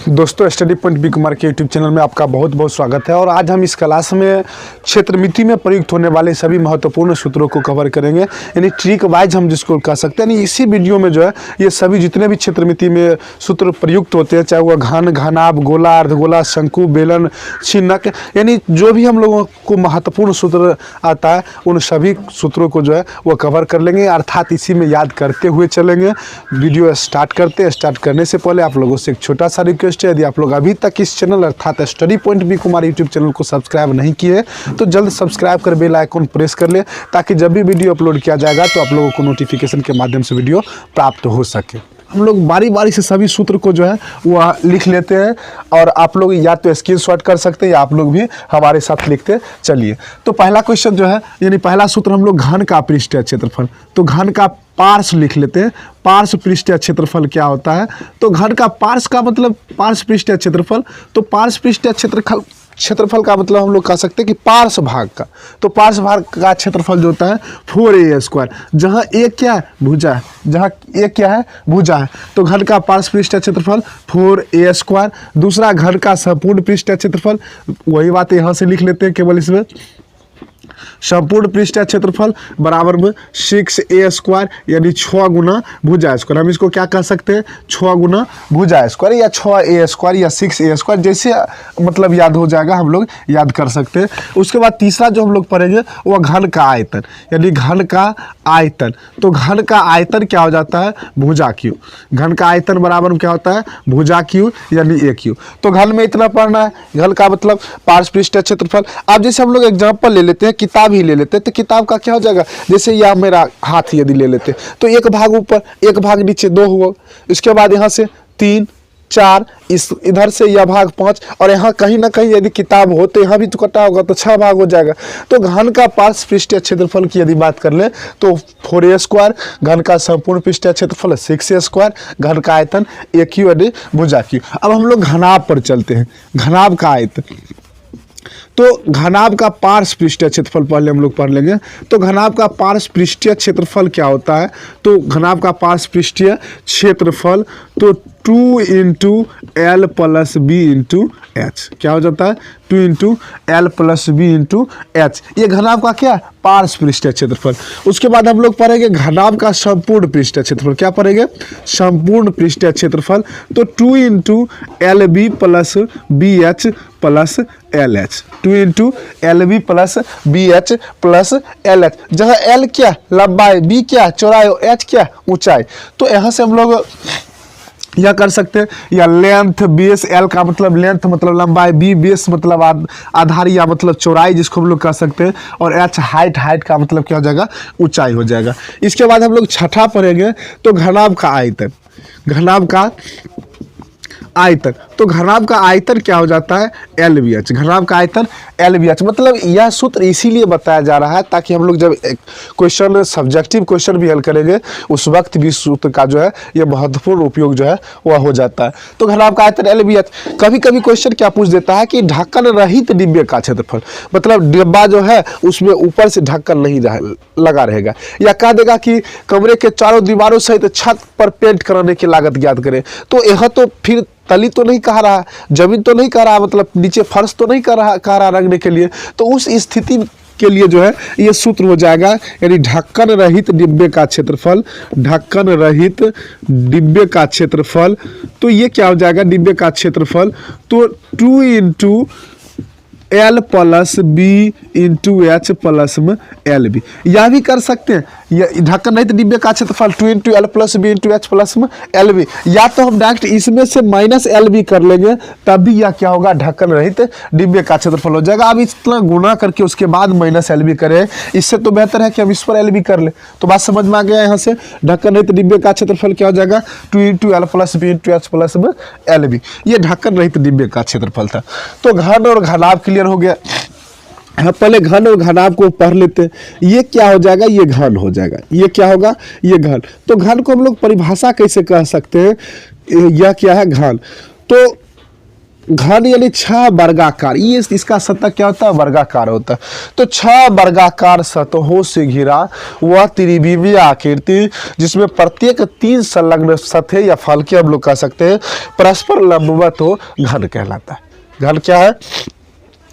दोस्तों study point B Kumar के YouTube channel में आपका बहुत बहुत स्वागत है। और आज हम इस क्लास में क्षेत्रमिति में प्रयुक्त होने वाले सभी महत्वपूर्ण सूत्रों को कवर करेंगे, यानी ट्रिक वाइज हम जिसको कह सकते हैं। यानी इसी वीडियो में जो है ये सभी जितने भी क्षेत्रमिति में सूत्र प्रयुक्त होते हैं, चाहे वह घन, घनाभ, गोला, अर्धगोला, शंकु, बेलन, छिन्नक, यानी जो भी हम लोगों को महत्वपूर्ण सूत्र आता है उन सभी सूत्रों को जो है वो कवर कर लेंगे, अर्थात इसी में याद करते हुए चलेंगे। वीडियो स्टार्ट करने से पहले आप लोगों से एक छोटा सा रिक्वेस्ट है, यदि आप लोग अभी तक इस चैनल अर्थात study point B Kumar YouTube channel को सब्सक्राइब नहीं किए तो जल्द सब्सक्राइब कर बेल आइकन प्रेस कर ले, ताकि जब भी वीडियो अपलोड किया जाएगा तो आप लोगों को नोटिफिकेशन के माध्यम से वीडियो प्राप्त हो सके। हम लोग बारी बारी से सभी सूत्र को जो है वो लिख लेते हैं, और आप लोग या तो स्क्रीनशॉट कर सकते हैं या आप लोग भी हमारे साथ लिखते चलिए। तो पहला क्वेश्चन जो है, यानी पहला सूत्र हम लोग घन का पृष्ठीय क्षेत्रफल, तो घन का पार्श्व लिख लेते हैं। पार्श्व पृष्ठीय क्षेत्रफल क्या होता है? तो घन का पार्श्व का मतलब पार्श्व पृष्ठीय क्षेत्रफल, तो पार्श्व पृष्ठीय क्षेत्रफल का मतलब हम लोग कह सकते हैं कि पार्श्व भाग का, तो पार्श्व भाग का क्षेत्रफल जो होता है 4a², जहाँ a क्या है? भुजा है, जहाँ a क्या है? भुजा है। तो घन का पार्श्व पृष्ठीय क्षेत्रफल 4a²। दूसरा घन का संपूर्ण पृष्ठीय क्षेत्रफल, वही बात यहाँ से लिख लेते हैं केवल इसमें, संपूर्ण पृष्ठीय क्षेत्रफल बराबर में 6a², यानी 6 गुना भुजा स्क्वायर। हम इसको क्या कह सकते हैं? 6 गुना भुजा स्क्वायर या 6a² या 6a², जैसे मतलब याद हो जाएगा हम लोग याद कर सकते हैं। उसके बाद तीसरा जो हम लोग पढ़ेंगे वह घन का आयतन, यानी घन का आयतन। तो घन का आयतन क्या हो जाता है? भुजा क्यू। घन का आयतन बराबर में क्या होता है? भुजा क्यू, यानी a क्यू। तो घन में इतना पढ़ना है, घन का मतलब पार्श्व पृष्ठीय क्षेत्रफल। अब जैसे हम लोग एग्जाम्पल ले लेते हैं, किताब ही ले लेते हैं, तो किताब का क्या हो जाएगा? जैसे यह मेरा हाथ यदि ले लेते हैं तो एक भाग ऊपर एक भाग नीचे 2 हुआ, इसके बाद यहाँ से 3 4, इस इधर से यह भाग 5, और यहाँ कहीं ना कहीं यदि किताब हो तो यहाँ भी तो कटा होगा, तो 6 भाग हो जाएगा। तो घन का पार्श्व पृष्ठीय क्षेत्रफल की यदि बात कर ले तो 4a², घन का संपूर्ण पृष्ठीय क्षेत्रफल 6a², घन का आयतन a क्यू, यानी भुजा क्यू। अब हम लोग घनाभ पर चलते हैं। घनाभ का आयतन, तो घनाभ का पार्श्व पृष्ठीय क्षेत्रफल पहले हम लोग पढ़ लेंगे। तो घनाभ का पार्श्व पृष्ठीय क्षेत्रफल क्या होता है? तो घनाभ का पार्श्व पृष्ठीय क्षेत्रफल तो 2 × L + B × H क्या हो जाता है? 2 × L + B × H, ये घनाभ का क्या? पार्श्व पृष्ठीय क्षेत्रफल। उसके बाद हम लोग पढ़ेंगे घनाभ का संपूर्ण पृष्ठीय क्षेत्रफल। क्या पढ़ेंगे? संपूर्ण पृष्ठीय क्षेत्रफल, तो 2 × LB + BH + LH, 2 × LB + BH + LH, जहाँ L क्या? लंबाई, B क्या? चौड़ाई, H क्या? ऊंचाई। तो यहाँ से हम लोग यह कर सकते हैं, या लेंथ बेस, L का मतलब लेंथ मतलब लंबाई, B बेस मतलब आधार या मतलब चौड़ाई जिसको हम लोग कह सकते हैं, और H हाइट का मतलब क्या हो जाएगा? ऊंचाई हो जाएगा। इसके बाद हम लोग छठा पढ़ेंगे, तो घनाभ का आयतन। घनाभ का आयतन, तो घनाभ का आयतन क्या हो जाता है? LBH। घनाभ का आयतन LBH, मतलब यह सूत्र इसीलिए बताया जा रहा है ताकि हम लोग जब क्वेश्चन सब्जेक्टिव क्वेश्चन भी हल करेंगे उस वक्त भी सूत्र का जो है ये महत्वपूर्ण उपयोग जो है वह हो जाता है। तो घनाभ का आयतन LBH। कभी कभी क्वेश्चन क्या पूछ देता है कि ढक्कन रहित डिब्बे का क्षेत्रफल, मतलब डिब्बा जो है उसमें ऊपर से ढक्कन नहीं लगा रहेगा, या कह देगा कि कमरे के चारों दीवारों सहित छत पर पेंट कराने की लागत ज्ञात करें। तो यह तो फिर तली तो नहीं कह रहा, जमीन तो नहीं कह रहा, मतलब नीचे फर्श तो नहीं कह रहा रंगने के लिए। तो उस स्थिति के लिए जो है ये सूत्र हो जाएगा, यानी ढक्कन रहित डिब्बे का क्षेत्रफल। ढक्कन रहित डिब्बे का क्षेत्रफल, तो ये क्या हो जाएगा? डिब्बे का क्षेत्रफल तो 2 × L + B × H + LB, यह भी कर सकते हैं। यह ढक्कन रहित डिब्बे का क्षेत्रफल 2 × L + B × H + LB, या तो हम डायरेक्ट इसमें से -LB कर लेंगे, तब भी यह क्या होगा? ढक्कन रहित डिब्बे का क्षेत्रफल हो जाएगा। अब इतना गुना करके उसके बाद -LB करें, इससे तो बेहतर है कि हम इस पर LB कर ले। तो बात समझ में आ गया यहाँ से? ढक्कन रहित डिब्बे का क्षेत्रफल क्या हो जाएगा? 2 × L + B × H + LB, ये ढक्कन रहित डिब्बे का क्षेत्रफल था। तो घन और घनाभ क्लियर हो गया। हाँ, पहले घन और घनाभ को पढ़ लेते हैं। ये क्या हो जाएगा? ये घन हो जाएगा। ये क्या होगा? ये घन। तो घन को हम लोग परिभाषा कैसे कह सकते हैं? यह क्या है? घन। तो घन यानी 6 वर्गाकार, ये इसका सतह क्या होता है, वर्गाकार होता है। तो 6 वर्गाकार सतहों से घिरा वह त्रिविमीय आकृति जिसमें प्रत्येक 3 संलग्न सतह या फलके हम लोग कह सकते हैं परस्पर लंबवत हो, घन कहलाता है। घन क्या है,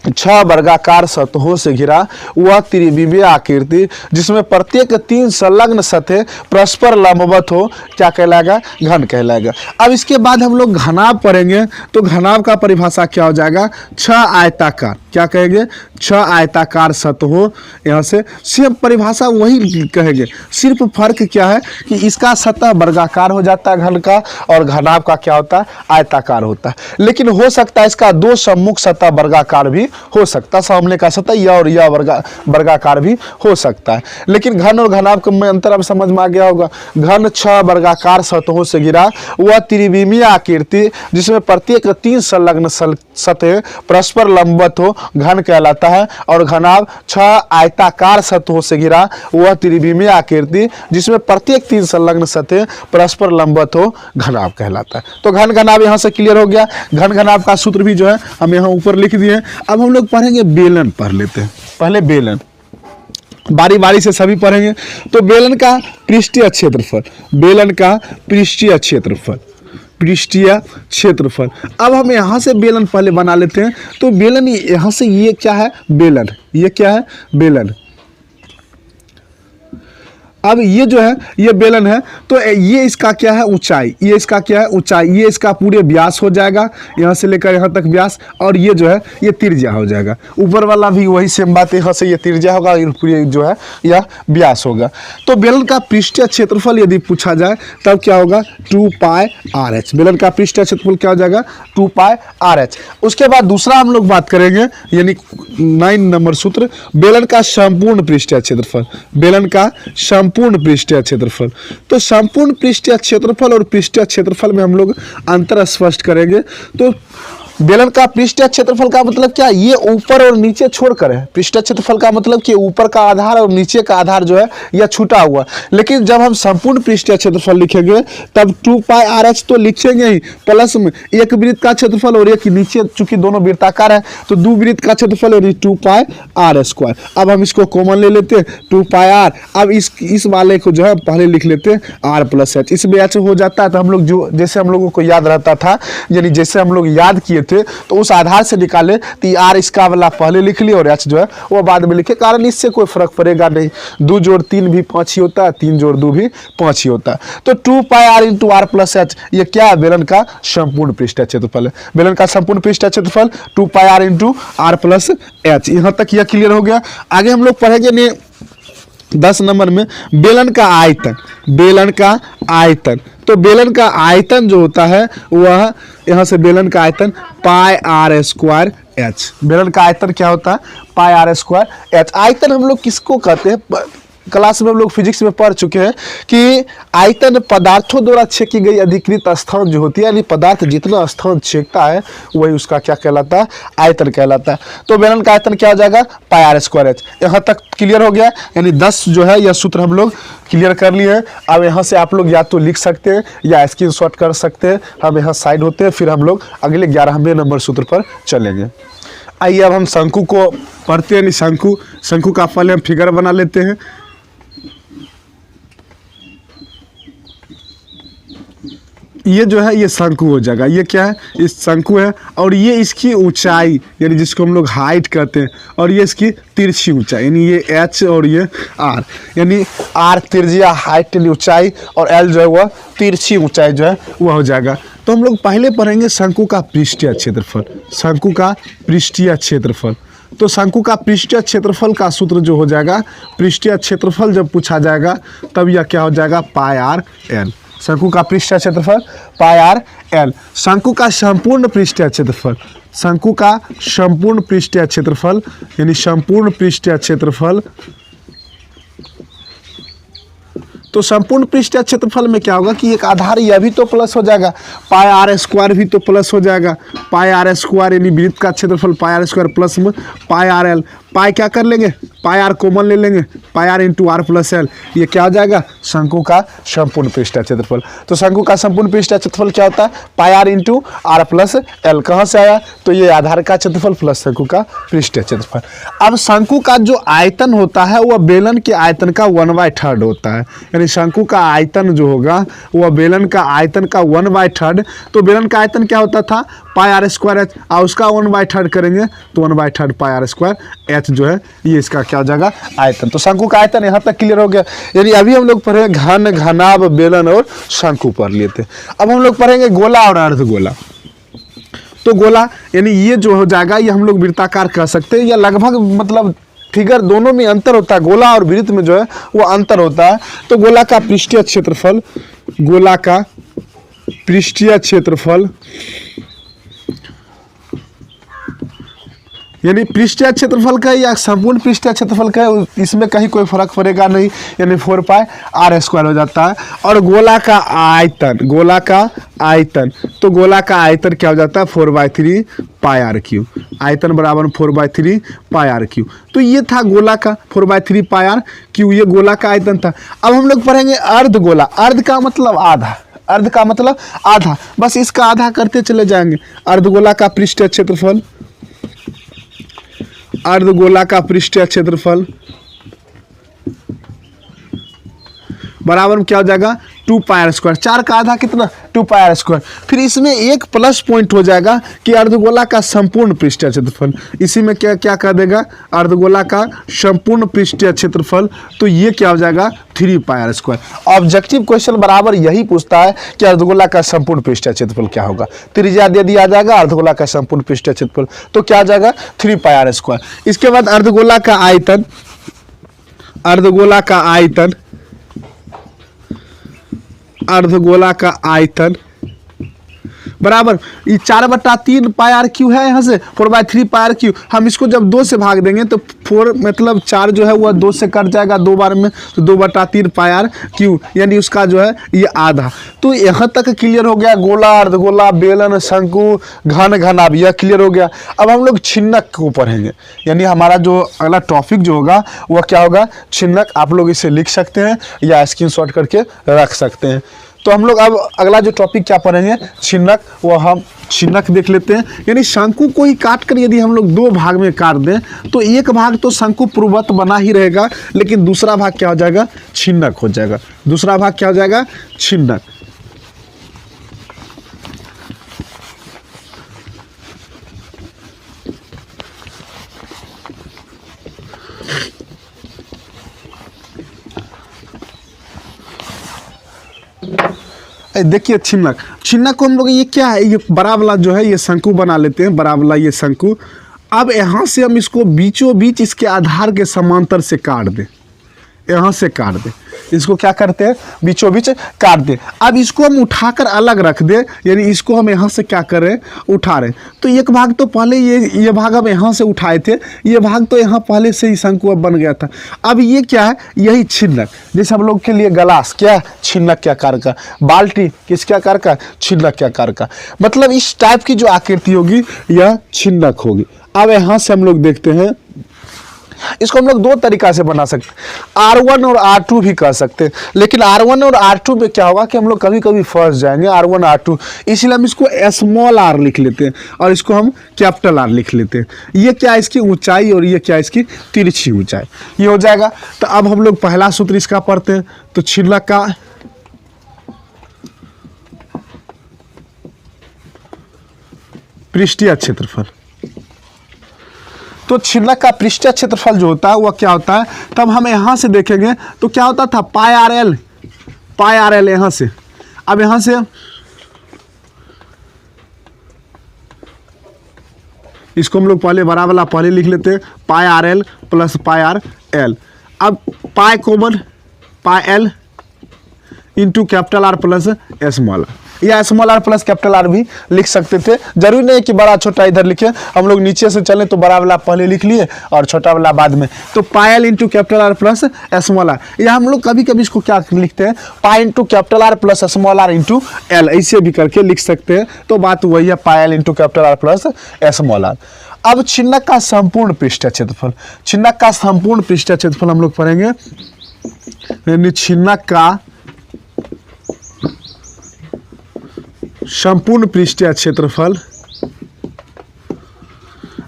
6 वर्गाकार सतहों से घिरा वह त्रिविमीय आकृति जिसमें प्रत्येक 3 संलग्न सतह परस्पर लंबवत हो, क्या कहलाएगा, घन कहलाएगा। अब इसके बाद हम लोग घनाभ पढ़ेंगे, तो घनाभ का परिभाषा क्या हो जाएगा, 6 आयताकार, क्या कहेंगे, 6 आयताकार सतहों, यहाँ से सेम परिभाषा वही कहेंगे, सिर्फ फर्क क्या है कि इसका सतह वर्गाकार हो जाता है घन का, और घनाभ का क्या होता है, आयताकार होता है। लेकिन हो सकता है इसका 2 सम्मुख सतह वर्गाकार भी हो सकता है, सामने का सतह यह और यह वर्गाकार भी हो सकता है। लेकिन घन और घनाभ में अंतर अब समझ में आ गया होगा। घन 6 वर्गाकार सतहों से घिरा वह त्रिविमीय आकृति जिसमें प्रत्येक 3 संलग्न सतह परस्पर लंबवत हो, घन कहलाता है। और घनाभ 6 आयताकार सतहों से घिरा वह त्रिविमीय आकृति जिसमें प्रत्येक 3 संलग्न सतह परस्पर लंबवत हो, घनाभ कहलाता है। तो घन घनाभ यहाँ से क्लियर हो गया। घन घनाभ का सूत्र भी जो है हम यहाँ ऊपर लिख दिए। अब हम लोग पढ़ेंगे बेलन, पढ़ लेते हैं पहले बेलन, बारी बारी से सभी पढ़ेंगे। तो बेलन का पृष्ठीय क्षेत्रफल, बेलन का पृष्ठीय क्षेत्रफल, पृष्ठीय क्षेत्रफल। अब हम यहाँ से बेलन पहले बना लेते हैं। तो बेलन यहाँ से, ये क्या है, बेलन, ये क्या है, बेलन। अब ये जो है ये बेलन है, तो ये इसका क्या है, ऊंचाई, ये इसका क्या है, ऊंचाई, ये इसका पूरे व्यास हो जाएगा, यहाँ से लेकर यहाँ तक व्यास, और ये जो है ये त्रिज्या हो जाएगा। ऊपर वाला भी वही सेम बात है, यहाँ से ये त्रिज्या होगा, पूरे जो है यह व्यास होगा। तो बेलन का पृष्ठीय क्षेत्रफल यदि पूछा जाए तब क्या होगा, 2 पाई RH। बेलन का पृष्ठीय क्षेत्रफल क्या हो जाएगा, 2 पाई RH। उसके बाद दूसरा हम लोग बात करेंगे, यानी 9 नंबर सूत्र, बेलन का संपूर्ण पृष्ठीय क्षेत्रफल, बेलन का संपूर्ण पृष्ठीय क्षेत्रफल। तो संपूर्ण पृष्ठीय क्षेत्रफल और पृष्ठीय क्षेत्रफल में हम लोग अंतर स्पष्ट करेंगे। तो बेलन का पृष्ठीय क्षेत्रफल का मतलब क्या, ये ऊपर और नीचे छोड़कर है। पृष्ठीय क्षेत्रफल का मतलब कि ऊपर का आधार और नीचे का आधार जो है यह छूटा हुआ। लेकिन जब हम संपूर्ण पृष्ठीय क्षेत्रफल लिखेंगे तब 2 पाई RH तो लिखेंगे ही, प्लस में एक वृत्त का क्षेत्रफल और एक नीचे, चूंकि दोनों वृत्ताकार है तो 2 वृत्त का क्षेत्रफल यानी 2 पाई R²। अब हम इसको कॉमन ले लेते हैं, 2 पाई R। अब इस वाले को जो है पहले लिख लेते हैं R+H, इसमें H हो जाता है। तो हम लोग जो जैसे हम लोगों को याद रहता था, यानी जैसे हम लोग याद किए थे, तो उस आधार से निकाले तो R इसका वाला पहले लिख लिया और H जो है वो बाद में लिखे, कारण इससे कोई फर्क पड़ेगा नहीं। 2 जोड़ 3 भी 5 ही होता है, 3 जोड़ 2 भी 5 ही होता है। तो 2 पाई R इंटू R+H, ये क्या है, बेलन का संपूर्ण पृष्ठीय क्षेत्रफल है। बेलन का संपूर्ण पृष्ठीय क्षेत्रफल 2 पाई R इंटू R+H। यहाँ तक यह क्लियर हो गया। आगे हम लोग पढ़ेंगे 10 नंबर में बेलन का आयतन, बेलन का आयतन। तो बेलन का आयतन जो होता है वह, यहाँ से बेलन का आयतन पाई R²H। बेलन का आयतन क्या होता है, पाई R²H। आयतन हम लोग किसको कहते हैं, क्लास में हम लोग फिजिक्स में पढ़ चुके हैं कि आयतन पदार्थों द्वारा छेकी गई अधिकृत स्थान जो होती है, यानी पदार्थ जितना स्थान छेकता है वही उसका क्या कहलाता है, आयतन कहलाता है। तो बेलन का आयतन क्या हो जाएगा, पाई R²H। यहाँ तक क्लियर हो गया, यानी 10 जो है यह सूत्र हम लोग क्लियर कर लिए हैं। अब यहाँ से आप लोग या तो लिख सकते हैं या स्क्रीनशॉट कर सकते हैं। हम यहाँ साइड होते हैं, फिर हम लोग अगले 11वें नंबर सूत्र पर चलेंगे। आइए अब हम शंकु को पढ़ते हैं। शंकु का पहले हम फिगर बना लेते हैं। ये जो है ये शंकु हो जाएगा, ये क्या है, इस शंकु है, और ये इसकी ऊंचाई यानी जिसको हम लोग हाइट कहते हैं, और ये इसकी तिरछी ऊंचाई, यानी ये H और ये R, यानी R त्रिज्या, हाइट यानी ऊंचाई, और L जो है वह तिरछी ऊंचाई जो है वह हो जाएगा। तो हम लोग पहले पढ़ेंगे शंकु का पृष्ठीय क्षेत्रफल, शंकु का पृष्ठीय क्षेत्रफल। तो शंकु का पृष्ठीय क्षेत्रफल का सूत्र जो हो जाएगा, पृष्ठीय क्षेत्रफल जब पूछा जाएगा तब यह क्या हो जाएगा, पाई RL। शंकु का पृष्ठीय क्षेत्रफल पाई RL। शंकु का संपूर्ण पृष्ठीय क्षेत्रफल, शंकु का संपूर्ण पृष्ठीय क्षेत्रफल यानी संपूर्ण पृष्ठीय क्षेत्रफल। तो संपूर्ण पृष्ठीय क्षेत्रफल में क्या होगा कि एक आधार यह भी तो प्लस हो जाएगा, पाई R² भी तो प्लस हो जाएगा। पाई R² यानी वृत्त का क्षेत्रफल पाई R² प्लस में पाई RL। पाई क्या कर लेंगे, पाई आर कॉमन ले लेंगे, pi R into R plus L, ये क्या हो जाएगा, शंकु का संपूर्ण पृष्ठीय क्षेत्रफल। तो शंकु का संपूर्ण पृष्ठीय क्षेत्रफल क्या होता है, pi R into R plus L. कहाँ से आया, तो ये आधार का क्षेत्रफल प्लस शंकु का पृष्ठीय क्षेत्रफल। अब शंकु का जो आयतन होता है वह बेलन के आयतन का 1/3 होता है, यानी शंकु का आयतन जो होगा वह बेलन का आयतन का 1/3। तो बेलन का आयतन क्या होता था, पाई आर स्क्वायर एच, और उसका 1/3 करेंगे तो 1/3 पाई आर स्क्वायर एच जो है ये इसका क्या हो जाएगा, आयतन। तो शंकु का आयतन यहाँ तक क्लियर हो गया। यानी अभी हम लोग पढ़े घन, घनाभ, बेलन और शंकु पढ़ लिए थे। अब हम लोग पढ़ेंगे गोला और अर्धगोला। तो गोला यानी ये जो हो जाएगा ये हम लोग वृत्ताकार कह सकते हैं, या लगभग मतलब फिगर दोनों में अंतर होता है, गोला और वृत्त में जो है वो अंतर होता है। तो गोला का पृष्ठीय क्षेत्रफल, गोला का पृष्ठीय क्षेत्रफल यानी पृष्ठीय क्षेत्रफल का या संपूर्ण पृष्ठीय क्षेत्रफल का, इसमें कहीं कोई फर्क पड़ेगा नहीं, यानी 4 पाई आर स्क्वायर हो जाता है। और गोला का आयतन, गोला का आयतन, तो गोला का आयतन क्या हो जाता है, 4/3 पाई आर क्यू। आयतन बराबर 4/3 पाई आर क्यू। तो ये था गोला का 4/3 पाई आर क्यू, ये गोला का आयतन था। अब हम लोग पढ़ेंगे अर्धगोला। अर्ध का मतलब आधा, अर्ध का मतलब आधा, बस इसका आधा करते चले जाएंगे। अर्धगोला का पृष्ठीय क्षेत्रफल, अर्धगोला का पृष्ठीय क्षेत्रफल बराबर में क्या हो जाएगा, 2 पाई आर स्क्वायर। 4 का आधा कितना, 2 पाई आर स्क्वायर। फिर इसमें एक प्लस पॉइंट हो जाएगा कि अर्धगोला का संपूर्ण पृष्ठीय क्षेत्रफल। इसी में क्या क्या कर देगा, अर्धगोला का संपूर्ण पृष्ठीय क्षेत्रफल, तो ये क्या हो जाएगा, 3 पाई आर स्क्वायर। ऑब्जेक्टिव क्वेश्चन बराबर यही पूछता है कि अर्धगोला का संपूर्ण पृष्ठीय क्षेत्रफल क्या होगा। त्रिज्या दे दिया जाएगा, अर्धगोला का संपूर्ण पृष्ठीय क्षेत्रफल तो क्या आ जाएगा, 3 पाई आर स्क्वायर। इसके बाद अर्धगोला का आयतन, अर्धगोला का आयतन, अर्धगोला का आयतन बराबर ये 4/3 पाई आर क्यू है, यहाँ से 4/3 पाई आर क्यू। हम इसको जब 2 से भाग देंगे तो 4 मतलब 4 जो है वह 2 से कट जाएगा 2 बार में, तो 2/3 पाई आर क्यू, यानी उसका जो है ये आधा। तो यहाँ तक क्लियर हो गया, गोला, अर्धगोला, बेलन, शंकु, घन, घनाभ, यह क्लियर हो गया। अब हम लोग छिन्नक को पढ़ेंगे, यानी हमारा जो अगला टॉपिक जो होगा वह क्या होगा, छिन्नक। आप लोग इसे लिख सकते हैं या स्क्रीनशॉट करके रख सकते हैं। तो हम लोग अब अगला जो टॉपिक क्या पढ़ेंगे, छिन्नक, वो हम छिन्नक देख लेते हैं। यानी शंकु को ही काट कर यदि हम लोग 2 भाग में काट दें तो एक भाग तो शंकु पूर्ववत बना ही रहेगा, लेकिन दूसरा भाग क्या हो जाएगा, छिन्नक हो जाएगा। दूसरा भाग क्या हो जाएगा, छिन्नक। देखिए छिन्नक, छिन्नक को हम लोग ये क्या है, ये बड़ा वाला जो है ये शंकु बना लेते हैं, बड़ा वाला ये शंकु। अब यहाँ से हम इसको बीचों बीच इसके आधार के समांतर से काट दें, यहाँ से काट दें, इसको क्या करते हैं, बीचों बीच काट दें। अब इसको हम उठाकर अलग रख दें, यानी इसको हम यहाँ से क्या करें, उठा रहे। तो एक भाग तो पहले ये भाग हम यहाँ से उठाए थे, ये भाग तो यहाँ पहले से ही शंकु अब बन गया था। अब ये क्या है, यही छिन्नक। जैसे हम लोग के लिए गिलास क्या, छिन्नक के आकार का, बाल्टी किसके आकार का, छिन्नक के आकार का। मतलब इस टाइप की जो आकृति होगी यह छिन्नक होगी। अब यहाँ से हम लोग देखते हैं, इसको हम लोग 2 तरीका से बना सकते हैं, R1 और R2 भी कर सकते हैं। लेकिन R1 और R2 में क्या होगा कि हम लोग कभी कभी फंस जाएंगे, R1 R2, इसलिए हम इसको स्मॉल r लिख लेते हैं और इसको हम कैपिटल R लिख लेते हैं। ये क्या है, इसकी ऊंचाई, और ये क्या है, इसकी तिरछी ऊंचाई, ये हो जाएगा। तो अब हम लोग पहला सूत्र इसका पढ़ते हैं। तो छिन्नक का पृष्ठीय क्षेत्रफल, तो छिन्नक का पृष्ठीय क्षेत्रफल जो होता है वह क्या होता है, तब हम यहाँ से देखेंगे तो क्या होता था, पाई आर एल, पाई आर एल यहाँ से। अब यहाँ से इसको हम लोग पहले बड़ा वाला पहले लिख लेते हैं, pi R L plus pi R L. अब pi common, pi L into capital R plus small R, या small R plus capital R भी लिख सकते थे। जरूरी नहीं कि बड़ा छोटा इधर लिखे, हम लोग नीचे से चले तो बड़ा वाला पहले लिख लिए और छोटा वाला बाद में। तो pi L into capital R plus small R, या हम लोग कभी कभी इसको क्या लिखते हैं, pi into capital R plus small R into L, ऐसे भी करके लिख सकते हैं। तो बात वही है, pi L into capital R plus small R. अब छिन्नक का संपूर्ण पृष्ठीय क्षेत्रफल, छिन्नक का संपूर्ण पृष्ठीय क्षेत्रफल हम लोग पढ़ेंगे, यानी छिन्नक का संपूर्ण पृष्ठीय क्षेत्रफल।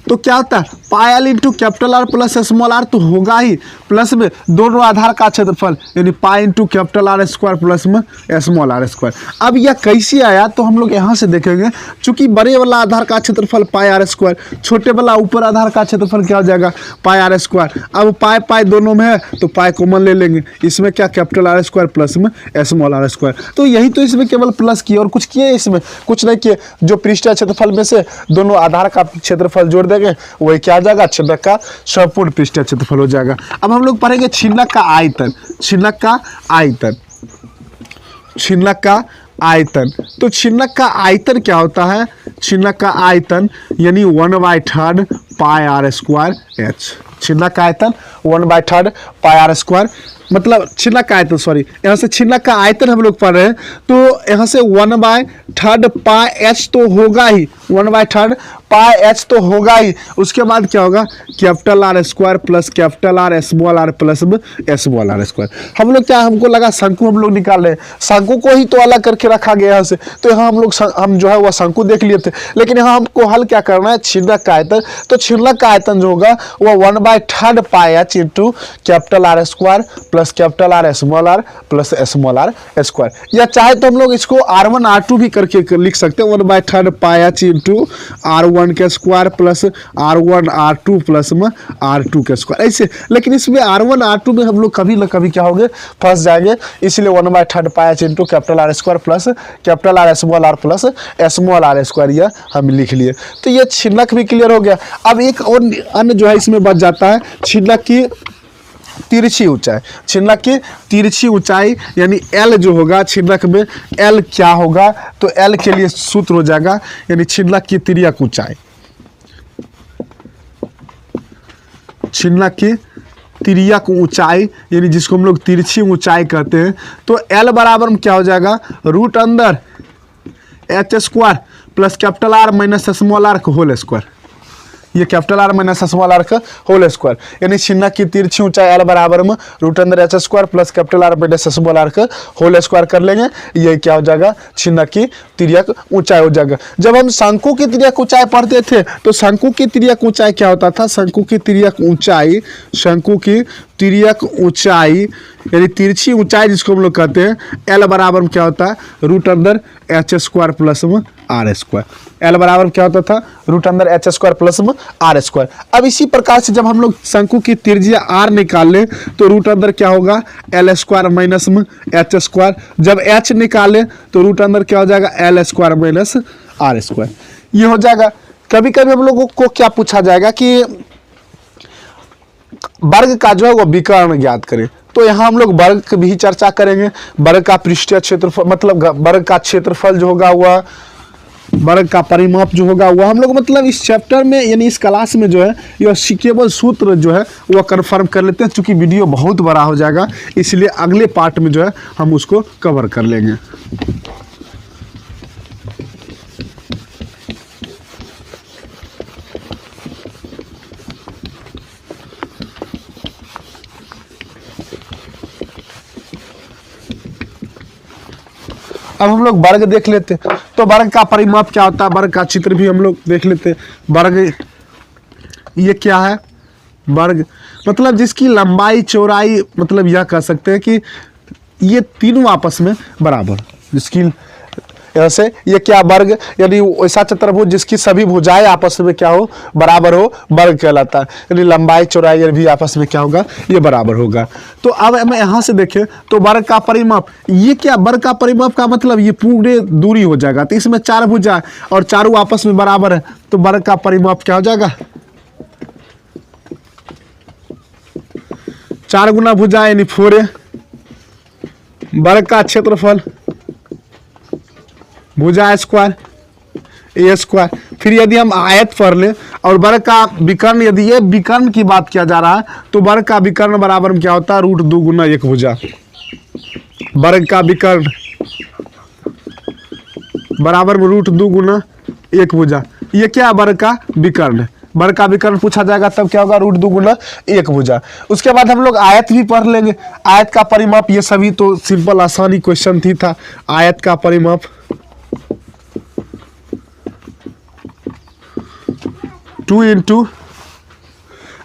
तो क्या होता है, pi L into capital R plus small R तो होगा ही, प्लस में दोनों आधार का क्षेत्रफल यानी पाई into capital R square plus में स्मॉल आर स्क्वायर। अब यह कैसे आया तो हम लोग यहाँ से देखेंगे, चूंकि बड़े वाला आधार का क्षेत्रफल पाई आर स्क्वायर, छोटे वाला ऊपर आधार का क्षेत्रफल क्या हो जाएगा पाई आर स्क्वायर। अब पाई पाई दोनों में है तो पाई कॉमन ले लेंगे, इसमें क्या कैपिटल आर स्क्वायर प्लस में स्मॉल आर स्क्वायर। तो यही तो इसमें केवल प्लस किए और कुछ किए, इसमें कुछ नहीं किए। जो पृष्ठीय क्षेत्रफल में से दोनों आधार का क्षेत्रफल जोड़ देंगे वही क्या आ जाएगा, छिन्नक का संपूर्ण पृष्ठीय क्षेत्रफल हो जाएगा। अब हम लोग पढ़ेंगे छिन्नक का आयतन, छिन्नक का आयतन, छिन्नक का आयतन। तो छिन्नक का आयतन क्या होता है, छिन्नक का आयतन यानी 1/3 पाई आर स्क्वायर एच। छिन्नक का आयतन 1/3 पाई आर स्क्वायर, मतलब छिन्नक का आयतन, सॉरी यहाँ से छिन्नक का आयतन हम लोग पढ़ रहे हैं, तो यहाँ से 1/3 पाई एच तो होगा ही, 1/3 पाई एच तो होगा ही। उसके बाद क्या होगा, capital R square plus capital R small R plus small R square. हम लोग क्या, हमको लगा शंकु हम लोग निकाल रहे हैं, शंकु को ही तो अलग करके रखा गया यहाँ से, तो यहाँ हम लोग हम जो है वह शंकु देख लिए थे, लेकिन यहाँ हमको हल क्या करना है, छिन्नक का आयतन। तो छिन्नक का आयतन जो होगा वह 1/3 pi H into capital R square plus capital R plus small R square. या चाहे तो हम लोग इसको R1 R2 भी करके लिख सकते हैं, 1/3 पाई एच इंटू R1 के square plus R1 R2 plus में R2 के स्क्वायर ऐसे। लेकिन इसमें R1 R2 में हम लोग कभी न कभी क्या होंगे, फंस जाएंगे, इसलिए 1/3 pi H into capital R square plus capital R plus small R square यह हम लिख लिए। तो ये छिन्नक भी क्लियर हो गया। अब एक और अन्य जो है इसमें बच जाता है, छिन्नक की तिरछी ऊंचाई। छिन्नक की तिरछी ऊंचाई यानी L जो होगा छिन्नक में, L क्या होगा, तो L के लिए सूत्र हो जाएगा यानी छिन्नक की तिर्यक ऊंचाई, छिन्नक की तिर्यक ऊंचाई यानी जिसको हम लोग तिरछी ऊंचाई कहते हैं। तो L बराबर में क्या हो जाएगा, रूट अंदर H square plus capital R minus small R का होल स्क्वायर, ये capital R minus small R का होल स्क्वायर यानी छिन्नक की तिरछी ऊंचाई L बराबर में रूट अंदर H square plus capital R minus small R का होल स्क्वायर कर लेंगे, ये क्या हो जाएगा, छिन्नक की तिर्यक ऊंचाई हो जाएगा। जब हम शंकु की तिर्यक ऊंचाई पढ़ते थे तो शंकु की तिर्यक ऊंचाई क्या होता था, शंकु की तिर्यक ऊंचाई, शंकु की तिर्यक ऊंचाई यानी तिरछी ऊंचाई जिसको हम लोग कहते हैं, L बराबर में क्या होता है, रूट अंदर एच स्क्वायर प्लस में आर स्क्वायर। L बराबर क्या होता था, रूट अंदर एच स्क्वायर प्लस में आर स्क्वायर। अब इसी प्रकार से जब हम लोग शंकु की त्रिज्या r निकाल लें तो रूट अंदर क्या होगा, L स्क्वायर माइनस में एच स्क्वायर। जब h निकाले तो रूट अंदर क्या हो जाएगा, L square minus R square, ये हो जाएगा। कभी कभी हम लोगों को क्या पूछा जाएगा कि वर्ग का जो है वो विकर्ण ज्ञात करें, तो यहाँ हम लोग वर्ग की भी चर्चा करेंगे। वर्ग का पृष्ठीय क्षेत्रफल मतलब वर्ग का क्षेत्रफल जो होगा वह, वर्ग का परिमाप जो होगा वह हम लोग मतलब इस चैप्टर में यानी इस क्लास में जो है यह केवल सूत्र जो है वह कंफर्म कर लेते हैं। चूंकि वीडियो बहुत बड़ा हो जाएगा इसलिए अगले पार्ट में जो है हम उसको कवर कर लेंगे। अब हम लोग वर्ग देख लेते हैं, तो वर्ग का परिमाप क्या होता है, वर्ग का चित्र भी हम लोग देख लेते हैं। वर्ग ये क्या है, वर्ग मतलब जिसकी लंबाई चौड़ाई मतलब यह कह सकते हैं कि ये तीनों आपस में बराबर, जिसकी ऐसे ये क्या वर्ग यानी ऐसा चतुर्भुज जिसकी सभी भुजाएं आपस में क्या हो, बराबर हो, वर्ग कहलाता है। यानी लंबाई चौड़ाई भी आपस में क्या होगा, ये बराबर होगा। तो अब हम यहाँ से देखें तो वर्ग का परिमाप, ये क्या वर्ग का परिमाप का मतलब ये पूरे दूरी हो जाएगा। तो इसमें 4 भुजा और चारों आपस में बराबर है, तो वर्ग का परिमाप क्या हो जाएगा, 4 गुना भुजा यानी 4a। वर्ग का क्षेत्रफल भुजा स्क्वायर ए स्क्वायर। फिर यदि हम आयत पढ़ ले और वर्ग का विकर्ण, यदि ये विकर्ण की बात किया जा रहा है तो वर्ग का विकर्ण बराबर में क्या होता है, रूट 2 गुना 1 भुजा। वर्ग का विकर्ण बराबर में रूट 2 गुना 1 भुजा, ये क्या वर्ग का विकर्ण है। वर्ग का विकर्ण पूछा जाएगा तब क्या होगा, रूट 2 गुना 1 भुजा। उसके बाद हम लोग आयत भी पढ़ लेंगे, आयत का परिमाप, ये सभी तो सिंपल आसानी क्वेश्चन थी था। आयत का परिमाप 2 इंटू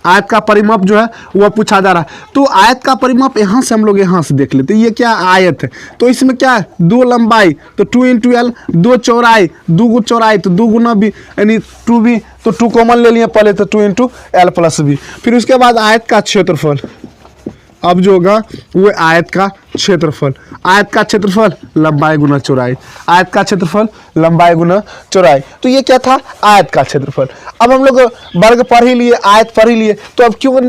आयत का परिमाप जो है वह पूछा जा रहा है। तो आयत का परिमाप यहाँ से हम लोग यहाँ से देख लेते हैं, ये क्या आयत है, तो इसमें क्या है 2 लंबाई तो 2 इंटू एल, 2 चौड़ाई 2 चौड़ाई तो 2 गुना बी यानी 2b, तो 2 कॉमन ले लिए पहले तो 2 इंटू एल प्लस बी। फिर उसके बाद आयत का क्षेत्रफल, अब जो होगा वो आयत का क्षेत्रफल, आयत का क्षेत्रफल लंबाई गुना चौड़ाई, आयत का क्षेत्रफल लंबाई गुना चौड़ाई। तो ये क्या था, आयत का क्षेत्रफल। अब हम लोग वर्ग पढ़ ही लिए, आयत पढ़ ही लिए, तो अब क्यों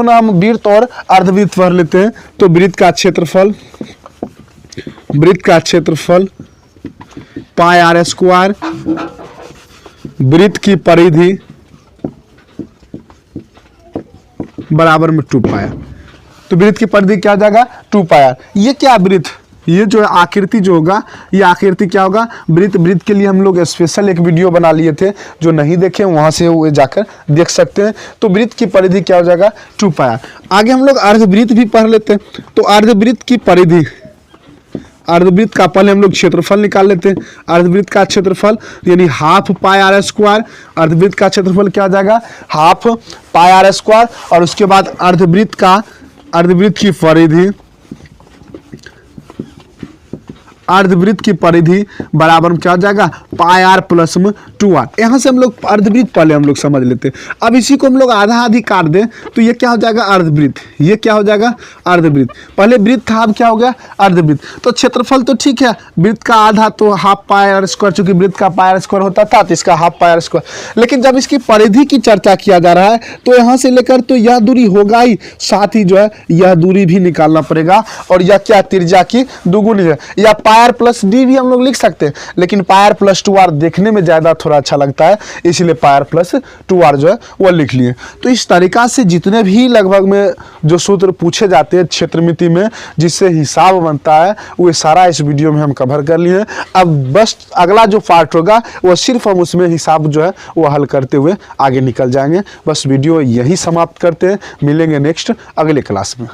ना हम वृत्त और अर्धवृत्त पढ़ लेते हैं। तो वृत्त का क्षेत्रफल, वृत्त का क्षेत्रफल पाई आर स्क्वायर, वृत्त की परिधि बराबर में 2 पाई। तो वृत्त की परिधि क्या हो जाएगा, 2 पाई। ये क्या वृत्त, ये जो आकृति जो होगा, ये आकृति क्या होगा, वृत्त के लिए हम लोग स्पेशल एक वीडियो बना लिए थे, जो नहीं देखे वहां से वो जाकर देख सकते हैं। तो वृत्त की परिधि क्या हो जाएगा, 2 पाई। आगे हम लोग अर्धवृत्त भी पढ़ लेते हैं। तो अर्धवृत्त की परिधि, अर्धवृत्त का पहले हम लोग क्षेत्रफल निकाल लेते हैं। अर्धवृत्त का क्षेत्रफल यानी हाफ पाई आर स्क्वायर, अर्धवृत्त का क्षेत्रफल क्या हो जाएगा, हाफ पाई आर स्क्वायर। और उसके बाद अर्धवृत्त की परिधि, अर्धवृत्त की परिधि बराबर में क्या हो जाएगा, पाई आर प्लस में 2r। यहाँ से हम लोग अर्धवृत्त पहले हम लोग समझ लेते हैं। अब इसी को हम लोग आधा आधी काट दें तो ये क्या हो जाएगा, अर्धवृत्त। ये क्या हो जाएगा, अर्धवृत्त। पहले वृत्त था, अब क्या हो गया, अर्धवृत्त। तो क्षेत्रफल तो ठीक है, वृत्त का आधा तो हाफ पाई आर स्क्वायर, चूंकि वृत्त का पाई आर स्क्वायर होता था तो इसका हाफ पाई आर स्क्वायर। लेकिन जब इसकी परिधि की चर्चा किया जा रहा है तो यहाँ से लेकर तो यह दूरी होगा ही, साथ ही जो है यह दूरी भी निकालना पड़ेगा। और यह क्या, त्रिज्या की दुगुनी है। या पाई आर प्लस डी भी हम लोग लिख सकते हैं, लेकिन पाई आर प्लस 2r देखने में ज्यादा थोड़ा अच्छा लगता है, इसलिए पाई आर प्लस 2r जो है वो लिख लिए। तो इस तरीका से जितने भी लगभग में जो सूत्र पूछे जाते हैं क्षेत्रमिति में, जिससे हिसाब बनता है, वो सारा इस वीडियो में हम कवर कर लिए। अब बस अगला जो पार्ट होगा वो सिर्फ हम उसमें हिसाब जो है वो हल करते हुए आगे निकल जाएंगे। बस वीडियो यही समाप्त करते हैं, मिलेंगे नेक्स्ट अगले क्लास में।